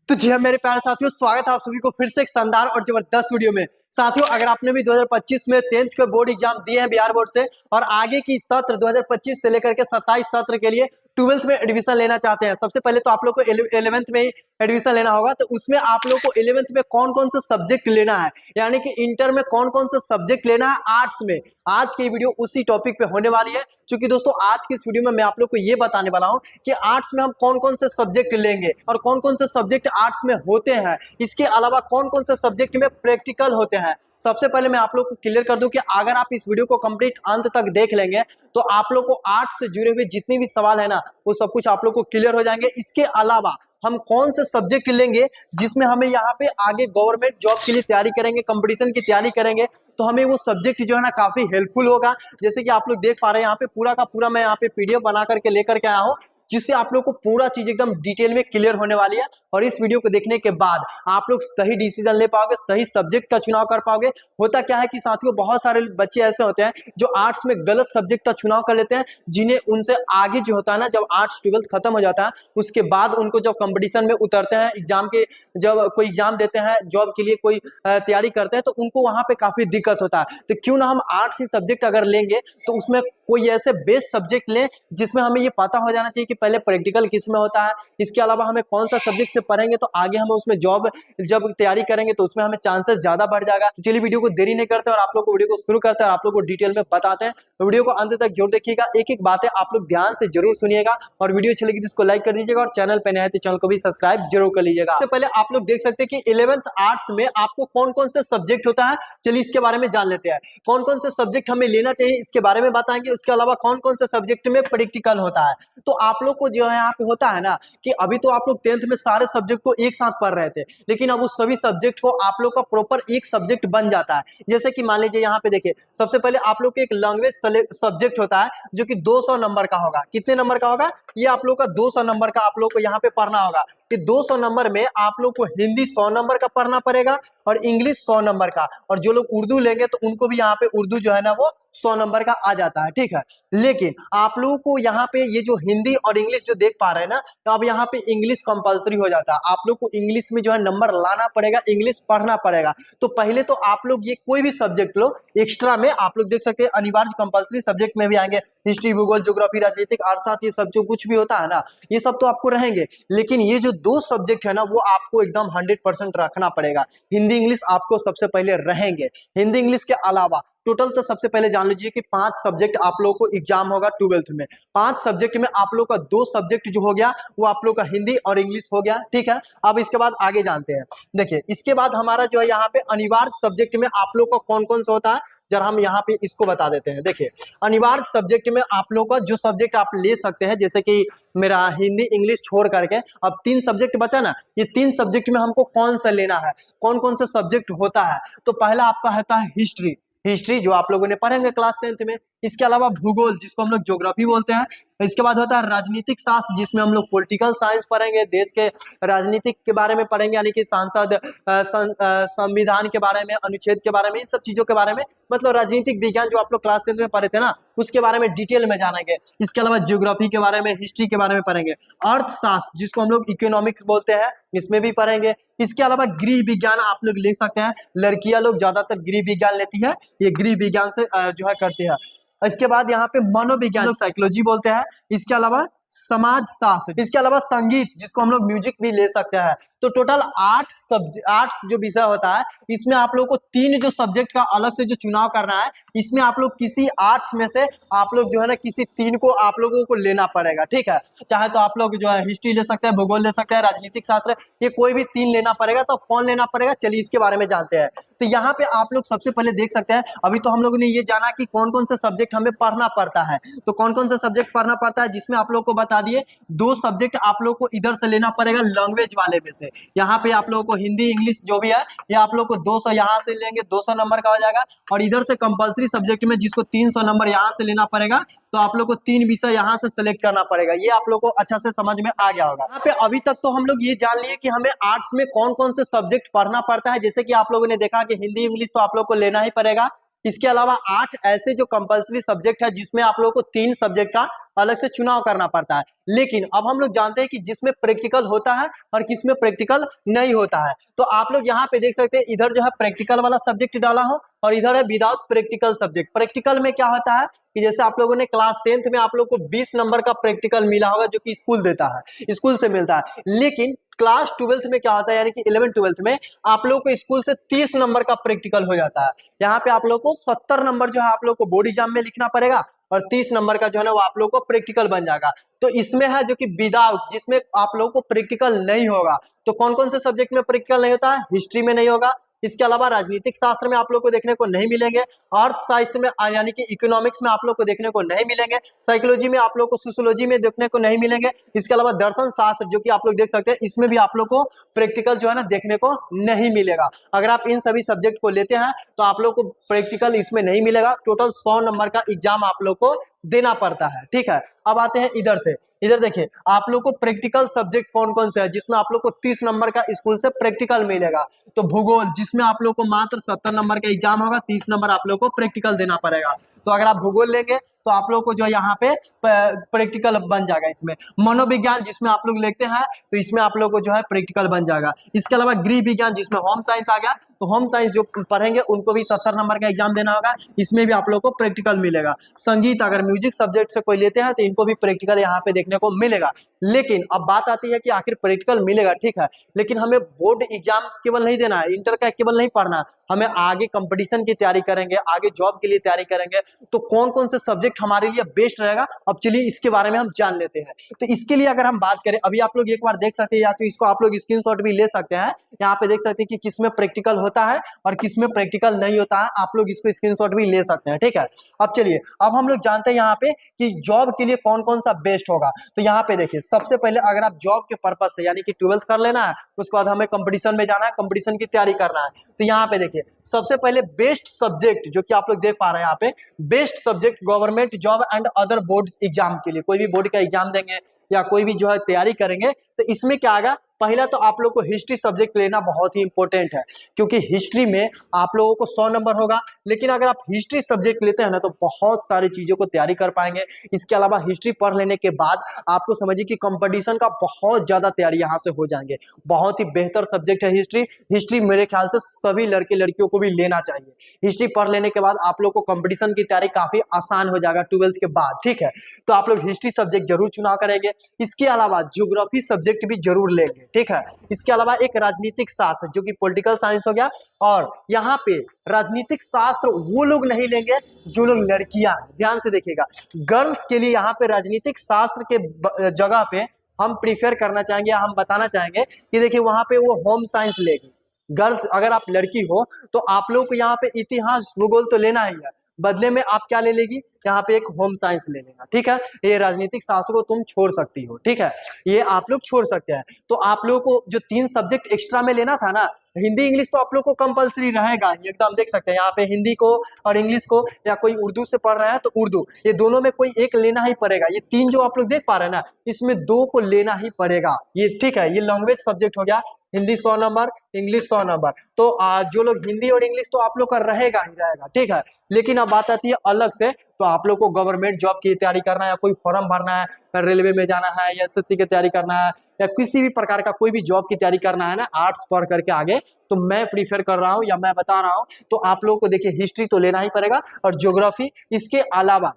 तो जी हाँ मेरे प्यारे साथियों, स्वागत है आप सभी को फिर से एक शानदार और जबरदस्त वीडियो में। साथियों, अगर आपने भी 2025 में 10th के बोर्ड एग्जाम दिए हैं बिहार बोर्ड से और आगे की सत्र 2025 से लेकर के 27 सत्र के लिए 12th में एडमिशन लेना चाहते हैं, सबसे पहले तो आप लोग को 11th में ही एडमिशन लेना होगा। तो उसमें आप लोग को 11th में कौन कौन से सब्जेक्ट लेना है, यानी कि इंटर में कौन कौन से सब्जेक्ट लेना है आर्ट्स में, आज की वीडियो उसी टॉपिक पे होने वाली है। क्योंकि दोस्तों आज की इस वीडियो में मैं आप लोग को ये बताने वाला हूं कि आर्ट्स में हम कौन कौन से सब्जेक्ट लेंगे और कौन कौन से सब्जेक्ट आर्ट्स में होते हैं, इसके अलावा कौन कौन से सब्जेक्ट में प्रैक्टिकल होते हैं। सबसे पहले मैं आप लोग को क्लियर कर दूं कि अगर आप इस वीडियो को कंप्लीट अंत तक देख लेंगे तो आप लोग को आर्ट्स से जुड़े हुए जितने भी सवाल है ना, वो सब कुछ आप लोग को क्लियर हो जाएंगे। इसके अलावा हम कौन से सब्जेक्ट लेंगे जिसमें हमें यहाँ पे आगे गवर्नमेंट जॉब के लिए तैयारी करेंगे, कंपटीशन की तैयारी करेंगे, तो हमें वो सब्जेक्ट जो है ना काफी हेल्पफुल होगा। जैसे कि आप लोग देख पा रहे हैं यहाँ पे पूरा का पूरा मैं यहाँ पे पीडीएफ बना करके लेकर के आया हूँ, जिससे आप लोग को पूरा चीज एकदम डिटेल में क्लियर होने वाली है। और इस वीडियो को देखने के बाद आप लोग सही डिसीजन ले पाओगे, सही सब्जेक्ट का चुनाव कर पाओगे। होता क्या है कि साथियों, बहुत सारे बच्चे ऐसे होते हैं जो आर्ट्स में गलत सब्जेक्ट का चुनाव कर लेते हैं, जिन्हें उनसे आगे जो होता है ना, जब आर्ट्स 12th खत्म हो जाता है उसके बाद उनको जब कंपटीशन में उतरते हैं, एग्जाम के जब कोई एग्जाम देते हैं, जॉब के लिए कोई तैयारी करते हैं, तो उनको वहां पे काफी दिक्कत होता है। तो क्यों ना हम आर्ट्स ही सब्जेक्ट अगर लेंगे तो उसमें कोई ऐसे बेस्ट सब्जेक्ट लें जिसमें हमें ये पता हो जाना चाहिए कि पहले प्रैक्टिकल किस में होता है, इसके अलावा हमें कौन सा सब्जेक्ट से पढ़ेंगे तो आगे हमें उसमें जॉब जब तैयारी करेंगे तो उसमें हमें चांसेस ज्यादा बढ़ जाएगा। तो चलिए वीडियो को देरी नहीं करते और आप लोग को वीडियो को शुरू करते हैं और आप लोग को डिटेल में बताते हैं। तो वीडियो को अंत तक जरूर देखिएगा, एक एक बातें आप लोग ध्यान से जरूर सुनिएगा और वीडियो अच्छी लगी तो इसको लाइक कर दीजिएगा और चैनल पे नए हैं तो चैनल को भी सब्सक्राइब जरूर कर लीजिएगा। सबसे पहले आप लोग देख सकते हैं कि 11th आर्ट्स में आपको कौन कौन से सब्जेक्ट होता है, चलिए इसके बारे में जान लेते हैं। कौन कौन से सब्जेक्ट हमें लेना चाहिए इसके बारे में बताएंगे, उसके अलावा कौन कौन से सब्जेक्ट में प्रैक्टिकल होता है। तो आप लोग को जो है यहाँ पे होता है ना कि अभी तो आप लोग 10th में सारे सब्जेक्ट को एक साथ पढ़ रहे थे, लेकिन अब उस सभी सब्जेक्ट को आप लोग का प्रॉपर एक सब्जेक्ट बन जाता है। जैसे कि मान लीजिए यहाँ पे देखिए, सबसे पहले आप लोग के एक लैंग्वेज सब्जेक्ट होता है जो कि 200 नंबर का होगा। कितने नंबर का होगा? ये आप लोग का 200 नंबर का आप लोग को यहाँ पे पढ़ना होगा। कि 200 नंबर में आप लोग को हिंदी 100 नंबर का पढ़ना पड़ेगा और इंग्लिश 100 नंबर का, और जो लोग उर्दू लेंगे तो उनको भी यहाँ पे उर्दू जो है ना वो 100 नंबर का आ जाता है, ठीक है। लेकिन आप लोगों को यहाँ पे ये जो हिंदी और इंग्लिश जो देख पा रहे हैं ना, तो अब यहाँ पे इंग्लिश कंपलसरी हो जाता है। आप लोग को इंग्लिश में जो है नंबर लाना पड़ेगा, इंग्लिश पढ़ना पड़ेगा। तो पहले तो आप लोग ये कोई भी सब्जेक्ट लो, एक्स्ट्रा में आप लोग देख सकते हैं अनिवार्य कंपलसरी सब्जेक्ट में भी आएंगे, हिस्ट्री, भूगोल, ज्योग्राफी, राजनीतिक, अर्थशास्त्र, ये सब जो कुछ भी होता है ना, ये सब तो आपको रहेंगे। लेकिन ये जो दो सब्जेक्ट है ना, वो आपको एकदम 100% रखना पड़ेगा। हिंदी इंग्लिश आपको सबसे पहले रहेंगे। हिंदी इंग्लिश के अलावा टोटल तो सबसे पहले जान लीजिए कि 5 सब्जेक्ट आप लोगों को एग्जाम होगा 12th में। 5 सब्जेक्ट में आप लोग का 2 सब्जेक्ट जो हो गया वो आप लोग का हिंदी और इंग्लिश हो गया, ठीक है। अब इसके बाद आगे जानते हैं। देखिए, इसके बाद हमारा जो है यहाँ पे अनिवार्य सब्जेक्ट में आप लोग का कौन कौन सा होता है, जरा हम यहाँ पे इसको बता देते हैं। देखिए, अनिवार्य सब्जेक्ट में आप लोग का जो सब्जेक्ट आप ले सकते हैं, जैसे कि मेरा हिंदी इंग्लिश छोड़ करके अब 3 सब्जेक्ट बचा ना, ये 3 सब्जेक्ट में हमको कौन सा लेना है, कौन कौन सा सब्जेक्ट होता है। तो पहला आपका होता है हिस्ट्री, हिस्ट्री जो आप लोगों ने पढ़ेंगे क्लास 10th में। इसके अलावा भूगोल जिसको हम लोग ज्योग्राफी बोलते हैं। इसके बाद होता है राजनीतिक शास्त्र, जिसमें हम लोग पॉलिटिकल साइंस पढ़ेंगे, देश के राजनीतिक के बारे में पढ़ेंगे, यानी कि सांसद, संविधान के बारे में, अनुच्छेद के बारे में, इन सब चीजों के बारे में, मतलब राजनीतिक विज्ञान जो आप लोग क्लास 10th में पढ़े थे ना, उसके बारे में डिटेल में जानेंगे। इसके अलावा ज्योग्राफी के बारे में, हिस्ट्री के बारे में पढ़ेंगे। अर्थशास्त्र जिसको हम लोग इकोनॉमिक्स बोलते हैं, इसमें भी पढ़ेंगे। इसके अलावा गृह विज्ञान आप लोग ले सकते हैं, लड़कियां लोग ज्यादातर गृह विज्ञान लेती है, ये गृह विज्ञान से जो है करती है। इसके बाद यहाँ पे मनोविज्ञान साइकोलॉजी बोलते हैं। इसके अलावा समाज शास्त्र, इसके अलावा संगीत जिसको हम लोग म्यूजिक भी ले सकते हैं। तो टोटल 8 जो विषय होता है, इसमें आप लोग को 3 जो सब्जेक्ट का अलग से जो चुनाव करना है, इसमें आप लोग किसी 8 में से आप लोग जो है ना किसी 3 को आप लोगों को लेना पड़ेगा, ठीक है। चाहे तो आप लोग जो है हिस्ट्री ले सकते हैं, भूगोल ले सकते हैं, राजनीतिक शास्त्र, ये कोई भी 3 लेना पड़ेगा। तो कौन लेना पड़ेगा, चलिए इसके बारे में जानते हैं। तो यहाँ पे आप लोग सबसे पहले देख सकते हैं, अभी तो हम लोगों ने ये जाना कि कौन कौन से सब्जेक्ट हमें पढ़ना पड़ता है। तो कौन कौन से सब्जेक्ट पढ़ना पड़ता है, जिसमें आप लोग को बता दिए 2 सब्जेक्ट आप लोग को इधर से लेना पड़ेगा लैंग्वेज वाले में से। यहाँ पे आप लोगों को हिंदी इंग्लिश जो भी है, ये आप लोग को 200 यहाँ से लेंगे, 200 नंबर का हो जाएगा। और इधर से कंपलसरी सब्जेक्ट में जिसको 300 नंबर यहाँ से लेना पड़ेगा, तो आप लोग को 3 विषय यहाँ से सिलेक्ट करना पड़ेगा। ये आप लोग को अच्छा से समझ में आ गया होगा। यहाँ पे अभी तक तो हम लोग ये जान लिए कि हमें आर्ट्स में कौन कौन से सब्जेक्ट पढ़ना पड़ता है। जैसे कि आप लोगों ने देखा कि हिंदी इंग्लिश तो आप लोग को लेना ही पड़ेगा। इसके अलावा 8 ऐसे जो कंपल्सरी सब्जेक्ट है जिसमें आप लोगों को 3 सब्जेक्ट का अलग से चुनाव करना पड़ता है। लेकिन अब हम लोग जानते हैं कि जिसमें प्रैक्टिकल होता है और किसमें प्रैक्टिकल नहीं होता है। तो आप लोग यहाँ पे देख सकते हैं, इधर जो है प्रैक्टिकल वाला सब्जेक्ट डाला हो और इधर है विदाउट प्रैक्टिकल सब्जेक्ट। प्रैक्टिकल में क्या होता है कि जैसे आप लोगों ने क्लास 10th में आप लोग को 20 नंबर का प्रैक्टिकल मिला होगा जो कि स्कूल देता है, स्कूल से मिलता है। लेकिन क्लास 12th में क्या होता है, यानी कि 11th-12th में आप लोग को स्कूल से 30 नंबर का प्रैक्टिकल हो जाता है। यहाँ पे आप लोग को 70 नंबर जो है आप लोग को बोर्ड एग्जाम में लिखना पड़ेगा और 30 नंबर का जो है ना वो आप लोग को प्रैक्टिकल बन जाएगा। तो इसमें है जो कि विदाउट, जिसमें आप लोग को प्रैक्टिकल नहीं होगा। तो कौन कौन से सब्जेक्ट में प्रैक्टिकल नहीं होता है? हिस्ट्री में नहीं होगा, इसके अलावा राजनीतिक शास्त्र में आप लोग को देखने को नहीं मिलेंगे, अर्थशास्त्र में यानी कि इकोनॉमिक्स में आप लोग को देखने को नहीं मिलेंगे, साइकोलॉजी में आप लोग को, सोशियोलॉजी में देखने को नहीं मिलेंगे। इसके अलावा दर्शन शास्त्र जो कि आप लोग देख सकते हैं, इसमें भी आप लोग को प्रैक्टिकल जो है ना देखने को नहीं मिलेगा। अगर आप इन सभी सब्जेक्ट को लेते हैं तो आप लोग को प्रैक्टिकल इसमें नहीं मिलेगा। टोटल 100 नंबर का एग्जाम आप लोग को देना पड़ता है। ठीक है, अब आते हैं इधर से। इधर देखिए आप लोग को प्रैक्टिकल सब्जेक्ट कौन कौन से है जिसमें आप लोग को 30 नंबर का स्कूल से प्रैक्टिकल मिलेगा। तो भूगोल, जिसमें आप लोग को मात्र 70 नंबर का एग्जाम होगा, 30 नंबर आप लोग को प्रैक्टिकल देना पड़ेगा। तो अगर आप भूगोल लेंगे तो आप लोग को जो यहाँ पे प्रैक्टिकल बन जाएगा। इसमें मनोविज्ञान जिसमें आप लोग लेते हैं तो इसमें आप लोग को जो है प्रैक्टिकल बन जाएगा। इसके अलावा गृह विज्ञान जिसमें होम साइंस आ गया, तो होम साइंस जो पढ़ेंगे उनको भी 70 नंबर का एग्जाम देना होगा, इसमें भी आप लोग को प्रैक्टिकल मिलेगा। संगीत, अगर म्यूजिक सब्जेक्ट से कोई लेते हैं तो इनको भी प्रैक्टिकल यहाँ पे देखने को मिलेगा। लेकिन अब बात आती है कि आखिर प्रैक्टिकल मिलेगा, ठीक है, लेकिन हमें बोर्ड एग्जाम केवल नहीं देना है, इंटर का केवल नहीं पढ़ना, हमें आगे कंपटीशन की तैयारी करेंगे, आगे जॉब के लिए तैयारी करेंगे। तो कौन कौन से सब्जेक्ट हमारे लिए बेस्ट रहेगा, अब चलिए इसके बारे में हम जान लेते हैं। तो इसके लिए अगर हम बात करें, अभी आप लोग एक बार देख सकते हैं, या तो इसको आप लोग स्क्रीनशॉट भी ले सकते हैं, यहाँ पे देख सकते हैं कि किसमें प्रैक्टिकल होता है और किसमें प्रैक्टिकल नहीं होता है। आप लोग इसको स्क्रीनशॉट भी ले सकते हैं। ठीक है, अब चलिए अब हम लोग जानते हैं यहाँ पे कि जॉब के लिए कौन कौन सा बेस्ट होगा। तो यहाँ पे देखिए, सबसे पहले अगर आप जॉब के पर्पज से यानी कि 12th कर लेना है, उसके बाद हमें कंपटीशन में जाना है, कंपटीशन की तैयारी करना है, तो यहाँ पे देखिए सबसे पहले बेस्ट सब्जेक्ट जो कि आप लोग देख पा रहे हैं यहाँ पे, best subject government job and other board exam के लिए, कोई भी बोर्ड का एग्जाम देंगे या कोई भी जो है तैयारी करेंगे, तो इसमें क्या आएगा, पहला तो आप लोग को हिस्ट्री सब्जेक्ट लेना बहुत ही इंपॉर्टेंट है, क्योंकि हिस्ट्री में आप लोगों को 100 नंबर होगा। लेकिन अगर आप हिस्ट्री सब्जेक्ट लेते हैं ना तो बहुत सारी चीजों को तैयारी कर पाएंगे। इसके अलावा हिस्ट्री पढ़ लेने के बाद आपको समझिए कि कंपटीशन का बहुत ज्यादा तैयारी यहाँ से हो जाएंगे। बहुत ही बेहतर सब्जेक्ट है हिस्ट्री। हिस्ट्री मेरे ख्याल से सभी लड़के लड़कियों को भी लेना चाहिए। हिस्ट्री पढ़ लेने के बाद आप लोग को कंपटीशन की तैयारी काफी आसान हो जाएगा 12th के बाद। ठीक है, तो आप लोग हिस्ट्री सब्जेक्ट जरूर चुनाव करेंगे। इसके अलावा ज्योग्राफी सब्जेक्ट भी जरूर लेंगे। ठीक है, इसके अलावा एक राजनीतिक शास्त्र जो कि पॉलिटिकल साइंस हो गया, और यहाँ पे राजनीतिक शास्त्र वो लोग नहीं लेंगे जो लोग लड़कियां, ध्यान से देखिएगा, गर्ल्स के लिए यहाँ पे राजनीतिक शास्त्र के जगह पे हम प्रीफर करना चाहेंगे, हम बताना चाहेंगे कि देखिए वहां पे वो होम साइंस लेगी। गर्ल्स, अगर आप लड़की हो तो आप लोग को यहाँ पे इतिहास भूगोल तो लेना ही है, बदले में आप क्या ले लेगी, यहाँ पे एक होम साइंस ले लेना। ठीक है, ये राजनीतिक शास्त्र को तुम छोड़ सकती हो। ठीक है, ये आप लोग छोड़ सकते हैं। तो आप लोग को जो 3 सब्जेक्ट एक्स्ट्रा में लेना था ना, हिंदी इंग्लिश तो आप लोग को कंपलसरी रहेगा एकदम, देख सकते हैं यहाँ पे हिंदी को और इंग्लिश को, या कोई उर्दू से पढ़ रहा है तो उर्दू, ये दोनों में कोई एक लेना ही पड़ेगा। ये 3 जो आप लोग देख पा रहे हैं ना, इसमें 2 को लेना ही पड़ेगा ये। ठीक है, ये लैंग्वेज सब्जेक्ट हो गया, हिंदी 100 नंबर, इंग्लिश 100 नंबर। तो जो लोग हिंदी और इंग्लिश तो आप लोग का रहेगा ही रहेगा। ठीक है, लेकिन अब बात आती है अलग से, तो आप लोग को गवर्नमेंट जॉब की तैयारी करना है, या कोई फॉर्म भरना है, रेलवे में जाना है, या एसएससी की तैयारी करना है, या किसी भी प्रकार का कोई भी जॉब की तैयारी करना है ना, आर्ट्स पढ़ करके आगे, तो मैं प्रीफर कर रहा हूं या मैं बता रहा हूं, तो आप लोगों को देखिए हिस्ट्री तो लेना ही पड़ेगा और ज्योग्राफी। इसके अलावा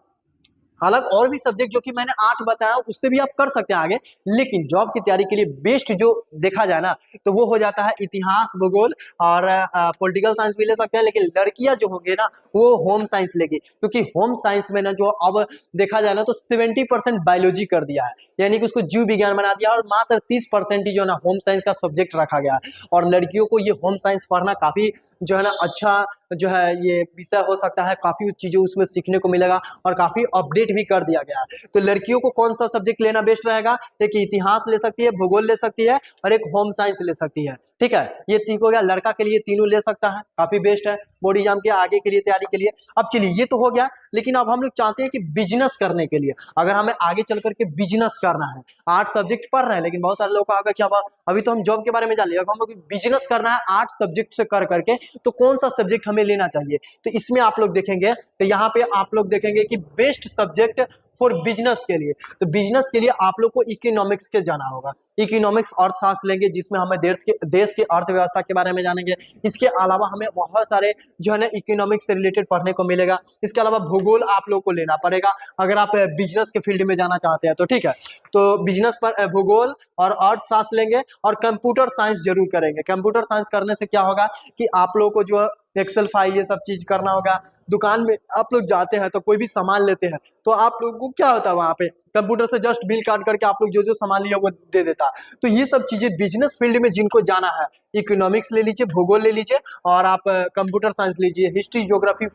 अलग और भी सब्जेक्ट जो कि मैंने 8 बताया उससे भी आप कर सकते हैं आगे, लेकिन जॉब की तैयारी के लिए बेस्ट जो देखा जाए ना तो वो हो जाता है इतिहास, भूगोल और पॉलिटिकल साइंस भी ले सकते हैं। लेकिन लड़कियां जो होंगे ना वो होम साइंस लेगी, क्योंकि होम साइंस में ना जो अब देखा जाए ना तो 70% बायोलॉजी कर दिया है, यानी कि उसको जीव विज्ञान बना दिया, और मात्र 30% ही जो ना होम साइंस का सब्जेक्ट रखा गया है। और लड़कियों को ये होम साइंस पढ़ना काफी जो है ना अच्छा जो है ये विषय हो सकता है, काफी चीजें उसमें सीखने को मिलेगा और काफी अपडेट भी कर दिया गया है। तो लड़कियों को कौन सा सब्जेक्ट लेना बेस्ट रहेगा, एक इतिहास ले सकती है, भूगोल ले सकती है और एक होम साइंस ले सकती है। ठीक है, ये ठीक हो गया। लड़का के लिए तीनों ले सकता है, काफी बेस्ट है बोर्ड एग्जाम के आगे के लिए तैयारी के लिए। अब चलिए ये तो हो गया, लेकिन अब हम लोग चाहते हैं कि बिजनेस करने के लिए, अगर हमें आगे चल करके बिजनेस करना है, 8 सब्जेक्ट पढ़ रहे हैं, लेकिन बहुत सारे लोग का होगा क्या अभी तो हम जॉब के बारे में जान लिया, हम लोग बिजनेस करना है 8 सब्जेक्ट से कर करके, तो कौन सा सब्जेक्ट हमें हमें लेना चाहिए। तो इसमें आप लोग देखेंगे तो यहाँ पे आप लोग देखेंगे कि बेस्ट सब्जेक्ट फॉर बिजनेस के लिए, तो बिजनेस के लिए आप लोग को इकोनॉमिक्स के जाना होगा। इकोनॉमिक्स अर्थशास्त्र लेंगे जिसमें हमें देश की अर्थव्यवस्था के बारे में जानेंगे। इसके अलावा हमें बहुत सारे जो है ना इकोनॉमिक्स से रिलेटेड पढ़ने को मिलेगा। इसके अलावा भूगोल आप लोग को लेना पड़ेगा अगर आप बिजनेस के फील्ड में जाना चाहते हैं तो, ठीक है। तो बिजनेस पर भूगोल और अर्थशास्त्र लेंगे और कंप्यूटर साइंस जरूर करेंगे। कंप्यूटर साइंस करने से क्या होगा कि आप लोग को जो एक्सेल फाइल ये सब चीज करना होगा। दुकान में आप लोग जाते हैं तो कोई भी सामान लेते हैं तो आप लोगों को क्या होता है, वहां पे कंप्यूटर से जस्ट बिल काट करके आप लोग जो जो सामान लिया वो दे देता है। तो ये सब चीजें बिजनेस फील्ड में जिनको जाना है, इकोनॉमिक्स ले लीजिए, भूगोल ले लीजिए और आप कंप्यूटर साइंस लीजिए। हिस्ट्री ज्योग्राफी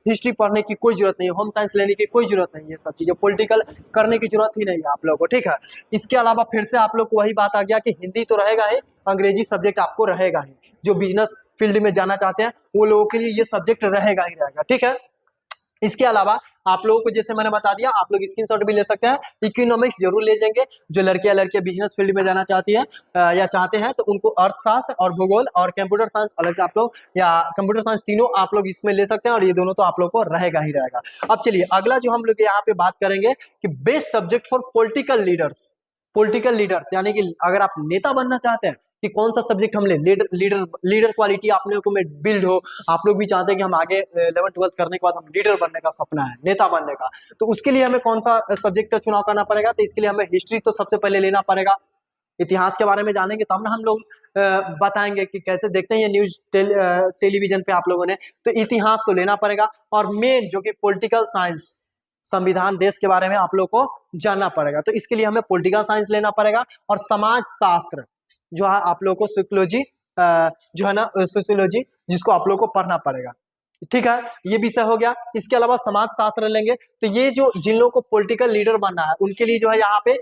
हिस्ट्री पढ़ने की कोई जरूरत नहीं है, होम साइंस लेने की कोई जरूरत नहीं है, सब चीजें पॉलिटिकल करने की जरूरत ही नहीं है आप लोगों को, ठीक है। इसके अलावा फिर से आप लोग को वही बात आ गया कि हिंदी तो रहेगा ही, अंग्रेजी सब्जेक्ट आपको रहेगा ही। जो बिजनेस फील्ड में जाना चाहते हैं वो लोगों के लिए ये सब्जेक्ट रहेगा ही रहेगा, ठीक है। इसके अलावा आप लोगों को जैसे मैंने बता दिया, आप लोग स्क्रीनशॉट भी ले सकते हैं। इकोनॉमिक्स जरूर ले जाएंगे, जो लड़कियां बिजनेस फील्ड में जाना चाहती है या चाहते हैं तो उनको अर्थशास्त्र और भूगोल और कंप्यूटर साइंस अलग से आप लोग, या कंप्यूटर साइंस तीनों आप लोग इसमें ले सकते हैं और ये दोनों तो आप लोग को रहेगा ही रहेगा। अब चलिए अगला जो हम लोग यहाँ पे बात करेंगे कि best subject for political leaders यानी कि अगर आप नेता बनना चाहते हैं कि कौन सा सब्जेक्ट हम ले, लीडर क्वालिटी आप लोगों में बिल्ड हो। आप लोग भी चाहते हैं कि हम आगे 11th-12th करने के बाद हम लीडर बनने का सपना है, नेता बनने का, तो उसके लिए हमें कौन सा सब्जेक्ट का चुनाव करना पड़ेगा। तो इसके लिए हमें हिस्ट्री तो सबसे पहले लेना पड़ेगा। इतिहास के बारे में जानेंगे तब ना हम लोग बताएंगे कि कैसे देखते हैं ये न्यूज टेलीविजन पे आप लोगों ने, तो इतिहास तो लेना पड़ेगा। और मेन जो कि पॉलिटिकल साइंस, संविधान देश के बारे में आप लोग को जानना पड़ेगा, तो इसके लिए हमें पॉलिटिकल साइंस लेना पड़ेगा। और समाज शास्त्र जो है आप लोग को सोशियोलॉजी जो है ना सोशियोलॉजी, जिसको आप लोग को पढ़ना पड़ेगा, ठीक है। ये विषय हो गया। इसके अलावा समाज शास्त्र लेंगे, तो ये जो जिन लोगों को पॉलिटिकल लीडर बनना है उनके लिए जो है यहाँ पे,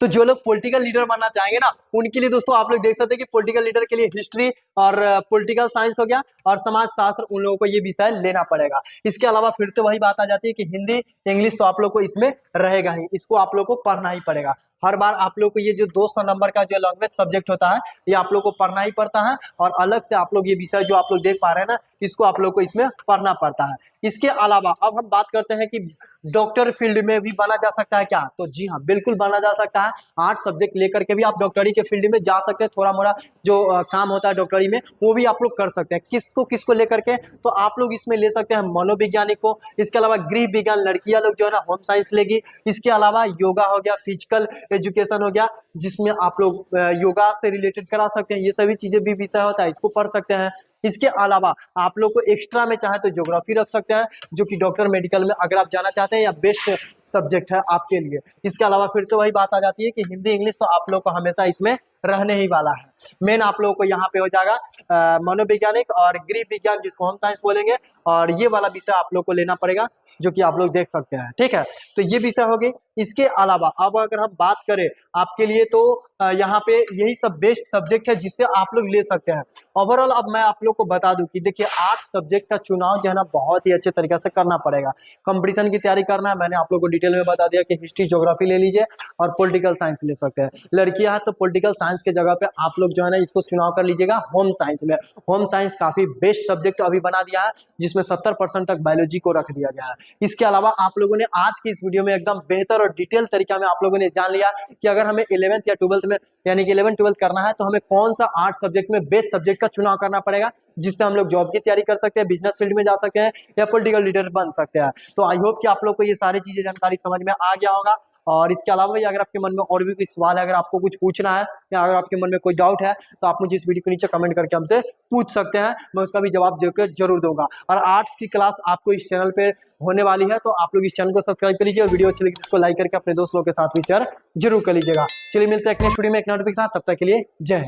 तो जो लोग पॉलिटिकल लीडर बनना चाहेंगे ना उनके लिए दोस्तों आप लोग देख सकते हैं कि पॉलिटिकल लीडर के लिए हिस्ट्री और पॉलिटिकल साइंस हो गया और समाज शास्त्र, उन लोगों को ये विषय लेना पड़ेगा। इसके अलावा फिर से वही बात आ जाती है कि हिंदी इंग्लिश तो आप लोग को इसमें रहेगा ही, इसको आप लोग को पढ़ना ही पड़ेगा। हर बार आप लोग को ये जो 200 नंबर का जो लैंग्वेज सब्जेक्ट होता है ये आप लोग को पढ़ना ही पड़ता है। और अलग से आप लोग ये विषय जो आप लोग देख पा रहे हैं ना, इसको आप लोग को इसमें पढ़ना पड़ता है। इसके अलावा अब हम बात करते हैं कि डॉक्टर फील्ड में भी बना जा सकता है क्या, तो जी हाँ बिल्कुल बना जा सकता है। 8 सब्जेक्ट लेकर के भी आप डॉक्टरी के फील्ड में जा सकते हैं। थोड़ा मोड़ा जो काम होता है डॉक्टरी में वो भी आप लोग कर सकते हैं। किसको लेकर के, तो आप लोग इसमें ले सकते हैं मनोवैज्ञानिक को। इसके अलावा गृह विज्ञान लड़कियां लोग जो है ना होम साइंस लेगी। इसके अलावा योगा हो गया, फिजिकल एजुकेशन हो गया, जिसमें आप लोग योगा से रिलेटेड करा सकते हैं। ये सभी चीजें भी विषय होता है, इसको पढ़ सकते हैं। इसके अलावा आप लोग को एक्स्ट्रा में चाहे तो ज्योग्राफी रख सकते हैं, जो कि डॉक्टर मेडिकल में अगर आप जाना चाहते हैं या बेस्ट सब्जेक्ट है आपके लिए। इसके अलावा फिर से वही बात आ जाती है कि हिंदी इंग्लिश तो आप लोग को हमेशा इसमें रहने ही वाला है। मेन आप लोगों को यहाँ पे हो जाएगा मनोवैज्ञानिक और गृह विज्ञान, जिसको होम साइंस बोलेंगे, और ये वाला विषय आप लोग को लेना पड़ेगा, जो कि आप लोग देख सकते हैं, ठीक है। तो ये विषय हो गई। इसके अलावा अब अगर हम बात करें आपके लिए, तो यहाँ पे यही सब बेस्ट सब्जेक्ट है जिससे आप लोग ले सकते हैं। ओवरऑल अब मैं आप लोग को बता दूं कि देखिए 8 सब्जेक्ट का चुनाव जो है ना बहुत ही अच्छे तरीके से करना पड़ेगा। कंपटीशन की तैयारी करना है, मैंने आप लोग को डिटेल में बता दिया कि हिस्ट्री ज्योग्राफी ले लीजिए और पॉलिटिकल साइंस ले सकते हैं। लड़कियां हैं तो पॉलिटिकल साइंस के जगह पे आप लोग जो है ना इसको चुनाव कर लीजिएगा होम साइंस में। होम साइंस काफी बेस्ट सब्जेक्ट अभी बना दिया है, जिसमें 70% तक बायोलॉजी को रख दिया गया है। इसके अलावा आप लोगों ने आज की इस वीडियो में एकदम बेहतर और डिटेल तरीका में आप लोगों ने जान लिया कि अगर हमें 11th या 12th में यानी कि 11th-12th करना है तो हमें कौन सा 8 सब्जेक्ट में बेस्ट सब्जेक्ट का चुनाव करना पड़ेगा, जिससे हम लोग जॉब की तैयारी कर सकते हैं, बिजनेस फील्ड में जा सकते हैं या पॉलिटिकल लीडर बन सकते हैं। तो आई होप कि आप लोग को ये सारी चीजें जानकारी समझ में आ गया होगा। और इसके अलावा भी अगर आपके मन में और भी कोई सवाल है, अगर आपको कुछ पूछना है या अगर आपके मन में कोई डाउट है, तो आप मुझे इस वीडियो के नीचे कमेंट करके हमसे पूछ सकते हैं, मैं उसका भी जवाब देकर जरूर दूंगा। और आर्ट्स की क्लास आपको इस चैनल पे होने वाली है, तो आप लोग इस चैनल को सब्सक्राइब कर लीजिए और वीडियो अच्छी लगी इसको लाइक करके अपने दोस्त लोगों के साथ भी शेयर जरूर कर लीजिएगा। चलिए मिलते हैं एक नेक्स्ट वीडियो में एक नोटिफिकेशन, तब तक के लिए जय हिंद।